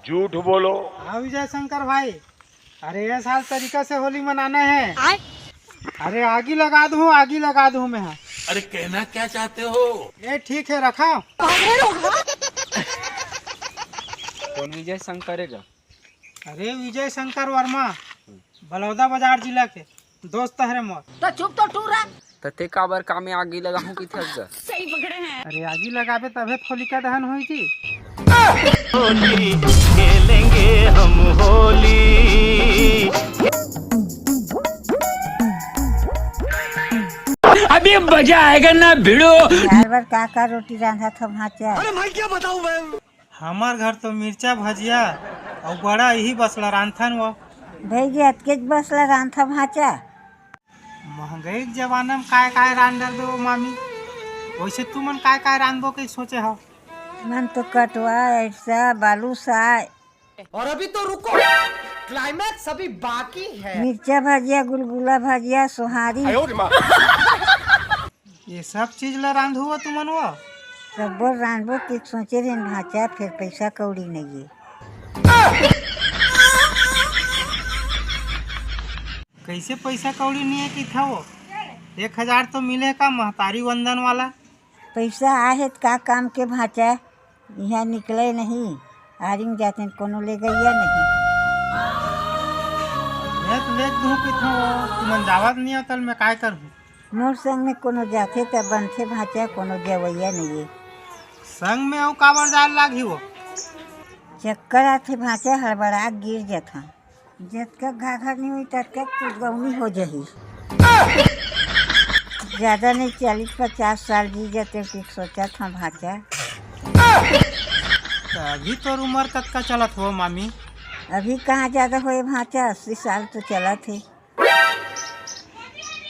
झूठ बोलो। हाँ विजय शंकर भाई, अरे ये साल तरीका से होली मनाना है। अरे आगी लगा दूं मैं। हाँ अरे कहना क्या चाहते हो? ये ठीक है, रखा। कौन विजय शंकर है? अरे विजय शंकर वर्मा, बलौदा बाजार जिला के दोस्त है मोर। तो चुप तो टूरा। तते काबर कामे आगे लगा हूँ कि थक सही पकड़े हैं। अरे आगी लगाबे तबे होलिका दहन होई जी। होली खेलेंगे हम होली। अभी मजा आएगा ना भिड़ो। बार का रोटी रांधा था भाचा। अरे मैं क्या बताऊं मैं। हमार घर तो मिर्चा भजिया और बड़ा यही बसला रांधन वो। भैया अतकेज बसला रांधा भाचा। महंगाई के जमाना में काय रांधर दो मामी। वैसे तू मन काय रांधबो के सोचे हो? मन तो कटवा ऐसा बालू सा। और अभी तो रुको, क्लाइमैक्स अभी बाकी है। मिर्चा भजिया, गुलगुला भजिया, सोहारी, ये सब चीज ला रांधू हो तू मन वो। सब रांधबो के सोचे रहे भाचा, फिर पैसा कौड़ी नहीं है। कैसे पैसा कौड़ी नहीं है कि था वो? 1000 तो मिले का महतारी वंदन वाला। पैसा आहे त का काम के भाचा, यहाँ निकले नहीं। आरिंग जाते कोनो ले गया नहीं। मैं तो लेख दूँ कि था वो, तू मन जावत नहीं हो तल मैं काय करूँ? मोर संग में कोनो जाते त बनते भाचा, कोनो जवैया नहीं है। संग में वो काबर जाल लागी वो? चक्कर आते भाचा, हड़बड़ा गिर जाता। जतका घाघर नहीं हुई ततका कुदगौनी हो जाही। ज्यादा नहीं 40-50 साल जी जाते कि सोचा था भाचा। तो अभी तो उम्र कतका चलत हो मामी? अभी कहाँ ज्यादा होए भाचा, 80 साल तो चला थे।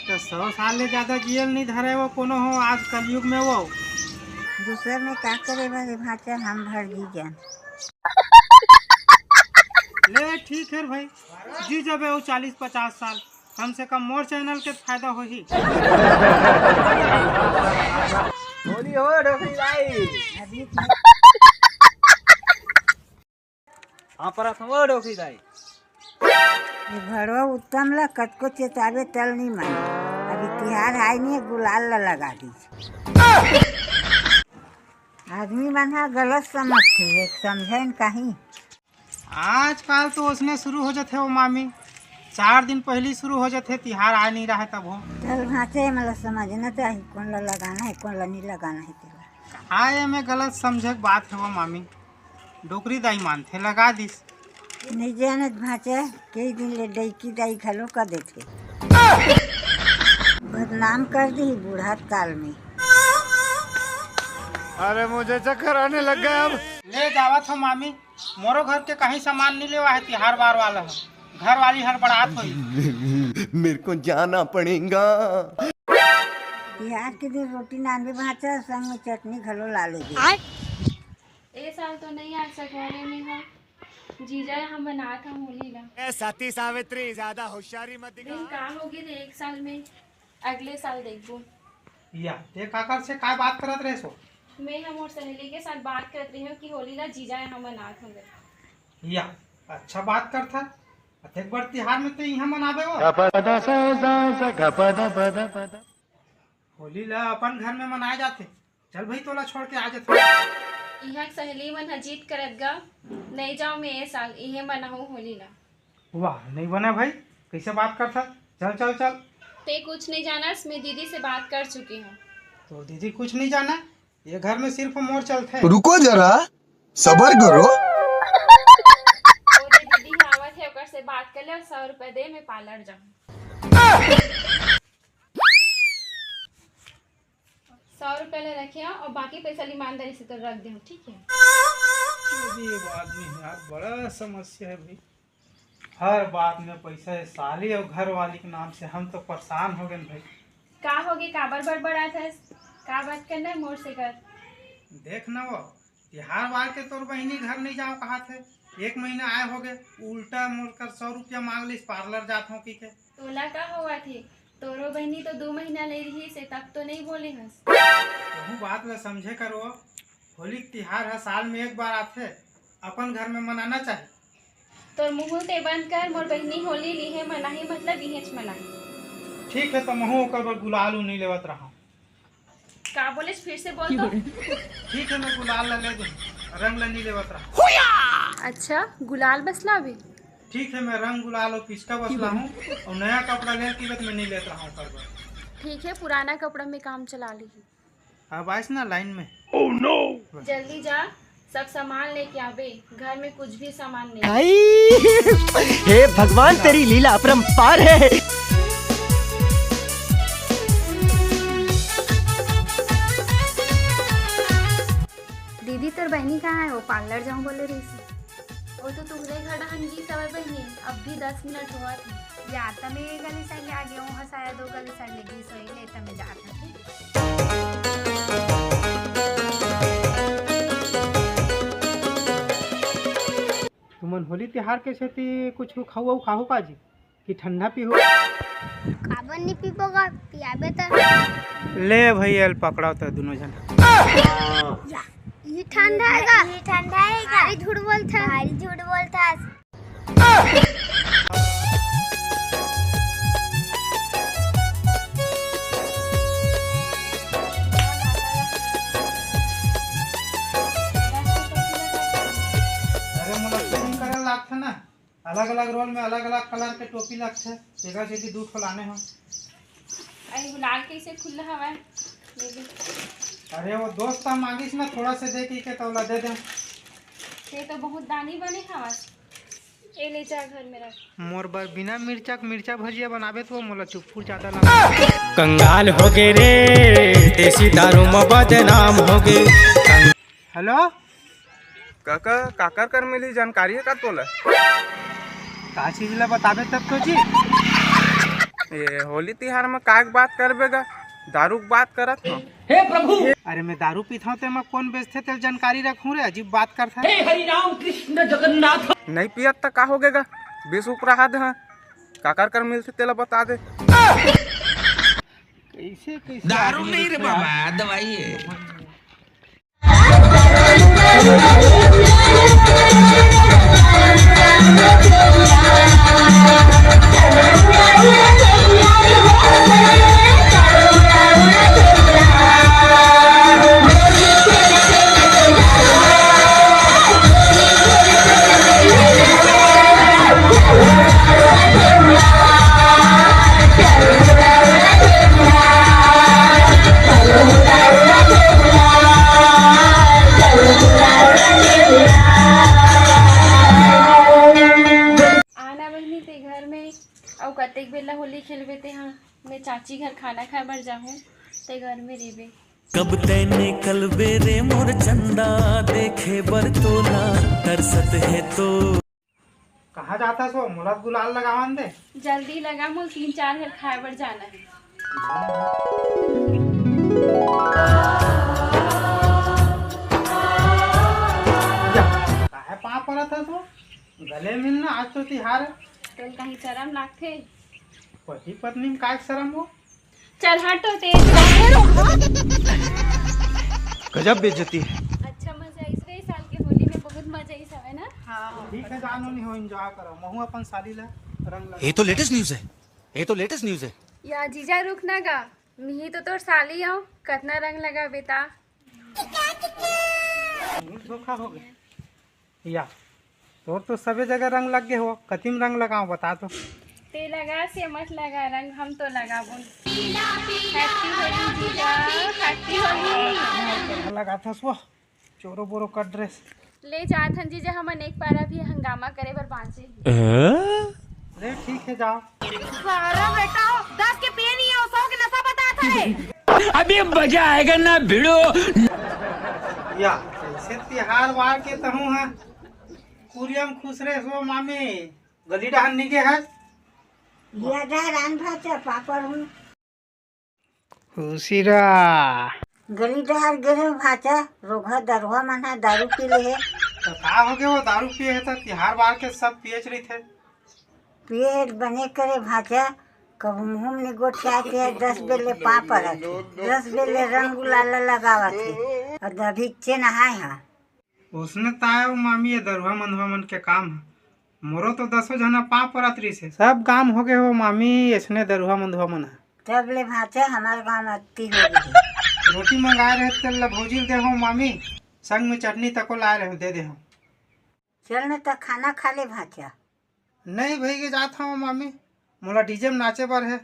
तो 100 साल ले ज्यादा जियल नहीं धरे वो कोनो हो आज कलयुग में वो। दूसरे में का करे वाले भाचा, हम भर जी जान। ले ठीक है भाई, जी जब वो 40-50 साल, कम से कम मोर चैनल के फायदा हो ही। होली हो डोकरी भाई। अभी हाँ पर हो डोकरी भाई। ये घड़वा उत्तम ला कतको चेतावे तल नहीं मान। अभी तिहार आए नहीं, गुलाल ला लगा दी। आदमी बना गलत समझते, एक समझे न कहीं। आजकल तो उसने शुरू हो जाते हो मामी, 4 दिन पहले शुरू हो जाते, तिहार आ नहीं रहा तब हो। चल भाचे मतलब समझना चाहिए, कौन ला लगाना है कौन ला नहीं लगाना है तेरा। आए में गलत समझे के बात है वो मामी। डोकरी दाई मानते लगा दिस। नहीं जानत भाचा, कई दिन ले डैकी दाई घलो कर देते। बदनाम कर दी बूढ़ा काल में। अरे मुझे चक्कर आने लग गया अब। ले जावत हो मामी, मोरो घर के कहीं सामान नहीं लेवा है, तिहार बार वाला है। घर वाली हड़बड़ात हुई। मेरे को जाना पड़ेगा। तिहार के दिन रोटी नानबे भाचा, संग में चटनी घलो ला लेगे। ए साल तो नहीं आ सकोले में हो जीजा, हम बना था होली ला। सती सावित्री ज्यादा होशियारी मत दिखा। दिन का होगी रे 1 साल में, अगले साल देखबो। या ते काकर से काय बात करत रहे सो? मैं हम और सहेली के साथ बात करत रही हूँ कि होली ला जीजा हम बना था। या अच्छा बात कर था। एक बार तिहार में तो यहाँ मनाबे हो। होली ला अपन घर में मनाए जाते। चल भाई तोला छोड़ के आ जाते। यहाँ सहेली मन जीत करत गा, नहीं जाओ मैं ए साल इहे बनाऊँ होली ला। वाह नहीं बना भाई, कैसे बात कर था? चल चल चल। ते कुछ नहीं जाना, मैं दीदी से बात कर चुकी हूँ। तो दीदी कुछ नहीं जाना, ये घर में सिर्फ मोर चलते है। रुको जरा, सबर करो। ओरे दीदी आवत है, ओकर से बात कर ले और 100 रुपए दे, मैं पार्लर जाऊँ। 100 रुपए ले रखे और बाकी पैसा ईमानदारी से तो रख दे, ठीक है? अजीब आदमी है यार, बड़ा समस्या है भाई। हर बात में पैसा है, साली और घर वाली के नाम से हम तो परेशान हो गए भाई। का होगे, काबर बड़बड़ा था, का बात करना है मोर से कर। देख न वो तिहार बार के तोर बहनी घर नहीं जाओ कहा थे, 1 महीना आए हो गए, उल्टा मोर कर 100 रुपया मांग ली, पार्लर जात हूँ की के। तोला का हुआ थे, तोरो बहनी तो 2 महीना ले रही से, तब तो नहीं बोले हंस। वह बात ला समझे करो, होली तिहार है साल में 1 बार आते, अपन घर में मनाना चाहिए। तोर मुँह ते बंद कर, मोर बहनी होली लिहे मनाही मतलब इहेच मनाही। ठीक है तो महू ओकर बर गुलाल नहीं लेवत रहा। का बोले फिर से बोल तो। ठीक है मैं गुलाल ले दूँ, रंग नहीं लेवत रहा। अच्छा गुलाल बसला भी। ठीक है मैं रंग गुलाल और पिचका बसला हूँ और नया कपड़ा ले की मैं नहीं लेता हूँ ओकर बर। ठीक है पुराना कपड़ा में काम चला ली। अब आइस ना लाइन में। जल्दी जा, सब सामान लेके आवे, घर में कुछ भी सामान नहीं। हे भगवान तेरी लीला अपरंपार है। दीदी तेर बहनी कहाँ है? वो पार्लर जाऊँ बोले रही थी। वो तो तुम्हारे घर हंगी सब बहनी, अब भी 10 मिनट हुआ था। या तो मैं गली साइड ले आ गया हूँ, शायद 2 गली साइड लगी सोई ले तो मैं जाता थी। तुमन होली त्योहार के छेती कुछ खाऊ खाहू काजी कि ठंडा पीहू? काबन नहीं पीपोगा, पियाबे तो। ले भैया पकड़ाओ तो दोनों जन। ये ठंडा है, ये ठंडा है। भारी झूठ बोलता, भारी झूठ बोलता। अरे मोला शूटिंग करे लागथे ना, अलग अलग रोल में अलग अलग कलर के टोपी लगथे, जगह से दूध फलाने हो। अरे गुलाल कैसे खुला हवा है ये भी। अरे वो दोस्त हम मांगिस ना थोड़ा से दे के तौला दे दे। ये तो बहुत दानी बने हवा। ये ले जा घर में रख। मोर बर बिना मिर्चा भजिया बनाबे तो मोला चुपपुर ज्यादा लगा। कंगाल हो गए रे, देसी दारू में बदनाम हो गए। हेलो काका काकर कर मिली जानकारी है का तोला? का चीज ला बताबे तब तो जी। ये होली त्योहार में का बात करबेगा, दारू की बात करत हो। हे प्रभु, अरे मैं दारू पीता हूँ तो मैं कौन बेचते तेल जानकारी रखूँ रे, अजीब बात करता है। हे हरि राम कृष्ण जगन्नाथ। नहीं पियत तो का हो गएगा, बेस उपराध है। काकर कर मिलते तेला बता दे। कैसे कैसे दारू नहीं रे बाबा, दवाई है। और कतेक बेला होली खेलबे ते हाँ, मैं चाची घर खाना खाए बर जाहूँ ते घर में रेबे। कब तैने कलबे रे मोर चंदा, देखे बर तो ना तरसत है तो। कहाँ जाता सो? मोला गुलाल लगावन दे। जल्दी लगा, मोल 3-4 घर खाए बर जाना है। काहे पाँव पड़ा था तो? गले मिलना, आज तो त्योहार है। तो कहीं शर्म लागथे? पति पत्नी में काय शर्म हो? चल हट तो तेज। गजब बेइज्जती है। अच्छा मजा इस साल के होली में बहुत मजा इस है ना। हाँ ठीक है, जानो नहीं हो, एंजॉय करो। महू अपन साली ला रंग लगा। ये तो लेटेस्ट न्यूज़ है, ये तो लेटेस्ट न्यूज़ है। या जीजा रुक ना गा, मिही तो तोर साली हो, कितना रंग लगा बेटा। धोखा हो गया या तोर तो सभी जगह रंग लग गए हो, कतिम रंग लगाओ बता तो। ते लगा से मत लगा रंग, हम तो लगा बोल। हैप्पी होली जीजा, हैप्पी होली। लगा था सो चोरो बोरो का ड्रेस ले जात हन जीजा, हमन एक पारा भी हंगामा करे बर बांचे। ले ठीक है जाओ। बेटा 10 के पे नहीं है, 100 के नशा बता था। अभी मजा आएगा ना भिड़ो। या ऐसे त्योहार वार के तहु है कुरियम खुश रहे सो मामी गली डहन निके है। ये डहरान भाचा पापड़ हूँ खुशीरा गली डहर गिरे भाचा रोगा दरवा मना दारू पी ले है। तो का हो गया? वो दारू पिए है तो त्योहार वार के सब पियच रही थे। पेट बने करे भाचा कब मुँह में गोट के 10 बेले पापड़ रखे, 10 बेले रंग गुलाल लगावा थे और दभिच्चे नहाए हा। उसने ताया वो मामी ये दरुआ मंधुआ मन के काम है। मोरो तो 10 जना पा परतरी से सब काम हो गए हो मामी, इसने दरुआ मंधुआ मन है। तब ले भाचा हमारे गाँव में अत्ती हो गई। रोटी मंगाए रहे तेल भौजी दे हो मामी, संग में चटनी तको लाए रहे दे दे हो। चल न तो खाना खा ले भाचा। नहीं भाई के जाता हूँ मामी, मोला डीजे में नाचे पर है,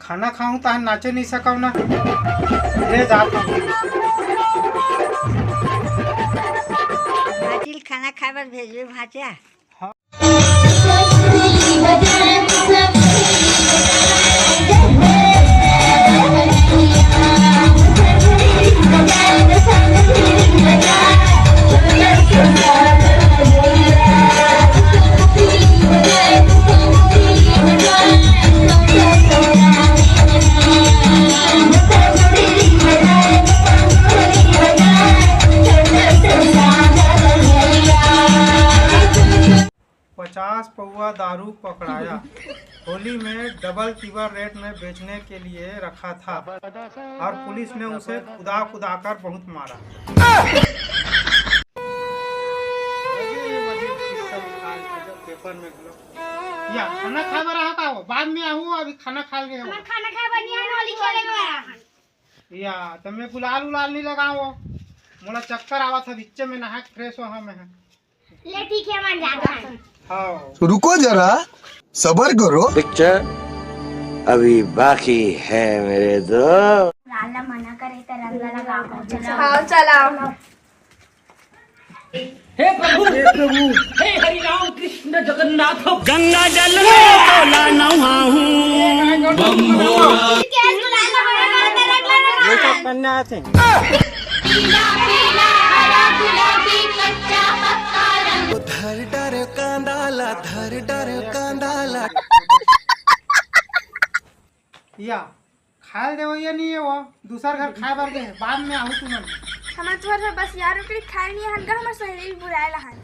खाना खाऊं तो नाचे नहीं सकूँ ना, ले जाता हूँ। भाटिल खाना खाबर भेजबे भाचा। पौवा दारू पकड़ाया, होली में डबल तिबर रेट में बेचने के लिए रखा था और पुलिस ने उसे कुदा कुदा कर बहुत मारा। पेपर में या खाना खा रहा था वो, बाद में आहू अभी खाना खा गए हो। खाना खा बनिया होली खेले गया या तुम्हें गुलाल उलाल नहीं लगाओ, मोला चक्कर आवा था बीच में, नहा फ्रेश हो हम है। ले ठीक है मन जाता है। हाँ रुको जरा सबर करो। पिक्चर अभी बाकी है मेरे दो। लाला मना करे तो रंग लगाओ। चलो हाँ चला। हे प्रभु हे हरि राम कृष्ण जगन्नाथ गंगा जल में तोला नहाऊं ये सब करने आए थे। धर डर कांदाला, धर डर कांदाला। या खाए दे ये नहीं है वो, दूसरा घर खाए बार गए बाद में आहू तुम। हमारे थोड़ा बस यारों के लिए खाए नहीं हन, हमारे सहेली बुलाए लहन।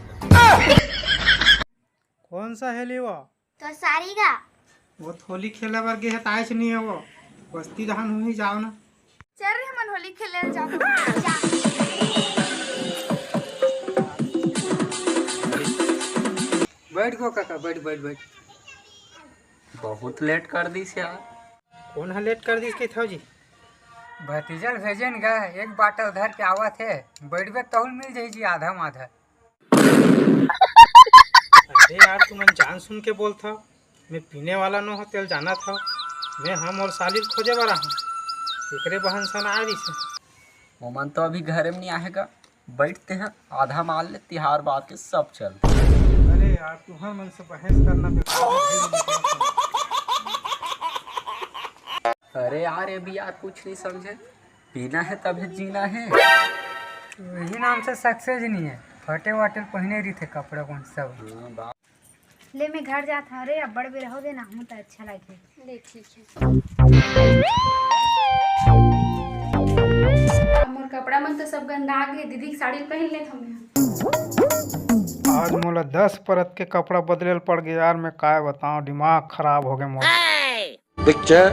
कौन सा हेली वो? तो सारी का वो होली खेले बार गए है, ताइच नहीं है वो, बस्ती धान हो ही जाओ ना। चल रे हम होली खेले जाओ। बैठ गो काका, बैठ बैठ बैठ। बहुत लेट कर दी यार। कौन है लेट कर दी इसके था जी? भतीजल भेजन गा, एक बाटल धर के आवा थे, बैठबे तौल मिल जाई जी आधा माधा। अरे यार तुम जान सुन के बोल था, मैं पीने वाला न हो तेल जाना था, मैं हम और सालिल खोजे वाला हूँ, एकरे बहन सन आ रही से। मोमन तो अभी घर में नहीं आएगा, बैठते हैं आधा माल ले, तिहार बात के सब चल। अरे यार तुम्हारे मन से बहस करना बेकार। अरे यार ये भी यार कुछ नहीं समझे, पीना है तभी जीना है। यही नाम से सक्सेस नहीं है, फटे वाटे पहने रही थे कपड़े कौन सब। ले मैं घर जाता। अरे अब बड़ भी रहोगे ना हूँ तो अच्छा लगे। ले ठीक है। मोर कपड़ा मन तो सब गंदा आ गए, दीदी की साड़ी पहन ले हमें। आज मोला 10 परत के कपड़ा बदले पड़ गया यार, मैं काय बताऊं, दिमाग खराब हो गया मोला। पिक्चर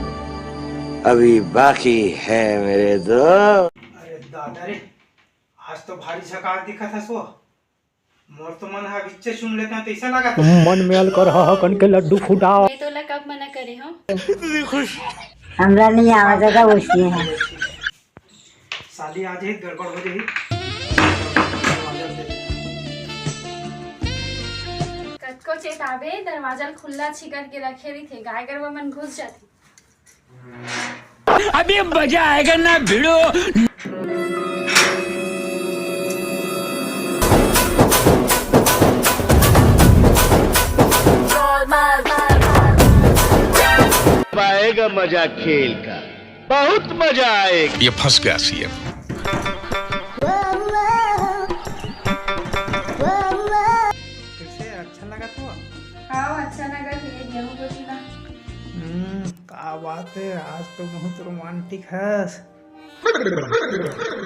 अभी बाकी है मेरे दो। अरे दादा रे, आज तो भारी झकास दिखा था सो, मोर तो मन है बिच्चे चुम लेते हैं तो ऐसा लगा था। मन में अलकर कन के लड्डू फुटाओ। ये तो ला कब मना करे हो? हमरा नहीं आवाज़ वैसी है। साली आज ही गड़बड़ हो गई। कतको चेतावे दरवाजा खुला छिकर के रखे रही थे, गाय गरवा मन घुस जाती। अभी मजा आएगा ना भिड़ो। आएगा मजा खेल का, बहुत मजा आएगा। ये फंस गया सीएम। कैसे अच्छा लगा था? हाँ अच्छा लगा था, गेहूं को चुना। क्या बात है, आज तो बहुत रोमांटिक है।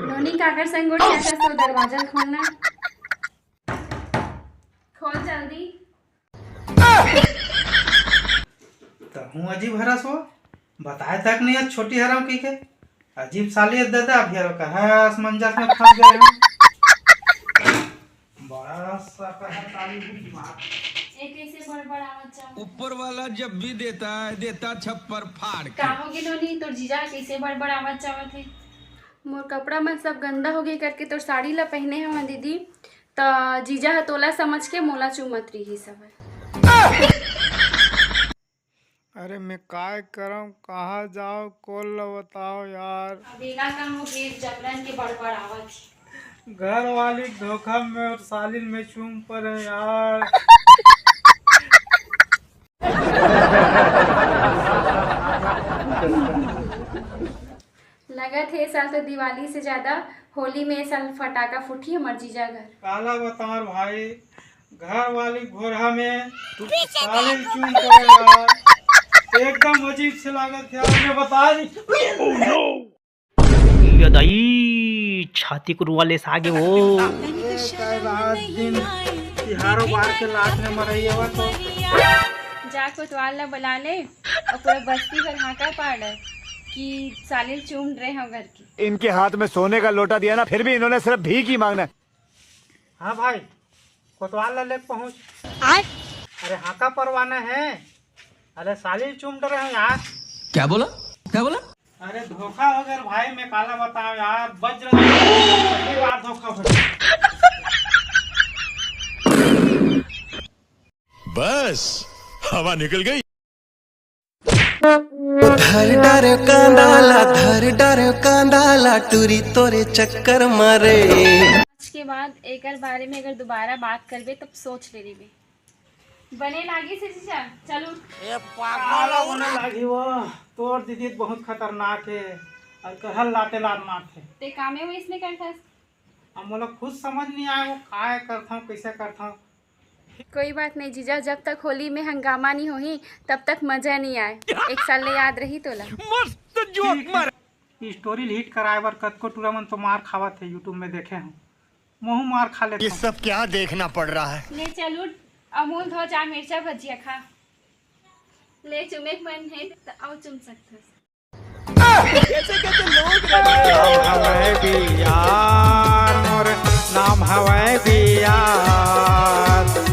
नोनी काकर संग ऐसा तो दरवाजा खोलना, खोल जल्दी। तो हूँ अजीब हरस हो, बताए तक नहीं है छोटी हराम की के अजीब साली दादा अभी का है, मंजर में फंस गए हैं। एक ऐसे बड़बड़ावत जाओ। ऊपर वाला जब भी देता है देता छप्पर फाड़ के। का हो गेलो नी तोर जीजा कैसे बड़बड़ावत जावत है। मोर कपड़ा मन सब गंदा हो गए करके तोर साड़ी ला पहने हवा दीदी त जीजा ह तोला समझ के मोला चुमत रही सब। अरे मैं काय करम, कहाँ जाओ, कॉल ला बताओ यार। बिना काम हो गए जबरन के बड़बड़ावत है। घर वाली धोखा में और सालिन में चूम पर है यार। लगत है साल तो दिवाली से ज्यादा होली में साल फटाका फूटी हमार जीजा घर। काला बताओ भाई, घर वाली घोड़ा में सालिन चूम पर है यार। एकदम अजीब से लागत है, आपने बता दी। छाती कुरवाले से आगे वो रात दिन तिहारों बार के लात में मरई है तो जा कोतवाल ला बुला ले और पूरा बस्ती भर हाका पाड़ कि सालिल चूम रहे हो घर की। इनके हाथ में सोने का लोटा दिया ना, फिर भी इन्होंने सिर्फ भीख ही मांगना। हाँ भाई, कोतवाल ला ले पहुँच। अरे हाका परवाना है। अरे सालिल चूम रहे हैं यार। क्या बोला क्या बोला? अरे धोखा हो गया भाई, मैं काला बताओ यार। वज्र पहली बार धोखा हो गया। बस हवा निकल गई। धर डर कांदाला टूरी तोरे चक्कर मारे। आज के बाद एक बारे में अगर दोबारा बात करबे तब सोच ले रे बने लागी से जीजा। चलो काला होने लगी वो। तोर दीदी बहुत खतरनाक है और कहल लाते लात मारते। ते कामे वो इसने करता। हम लोग खुद समझ नहीं आए वो काय करता हूँ, कैसे करता हूँ। कोई बात नहीं जीजा, जब तक होली में हंगामा नहीं होही तब तक मजा नहीं आए। एक साल ले याद रही तोला। मस्त जोक मार। स्टोरी हिट कराए बर कतको टूरामन तो मार खावत है, यूट्यूब में देखे हूँ। मुँह मार खा लेते। ये सब क्या देखना पड़ रहा है। ले चलू अमूल धो जा मिर्चा भजिया खा ले। चुमे मन है तो आओ चुम सकते। कैसे लोग यार मोर नाम हवाए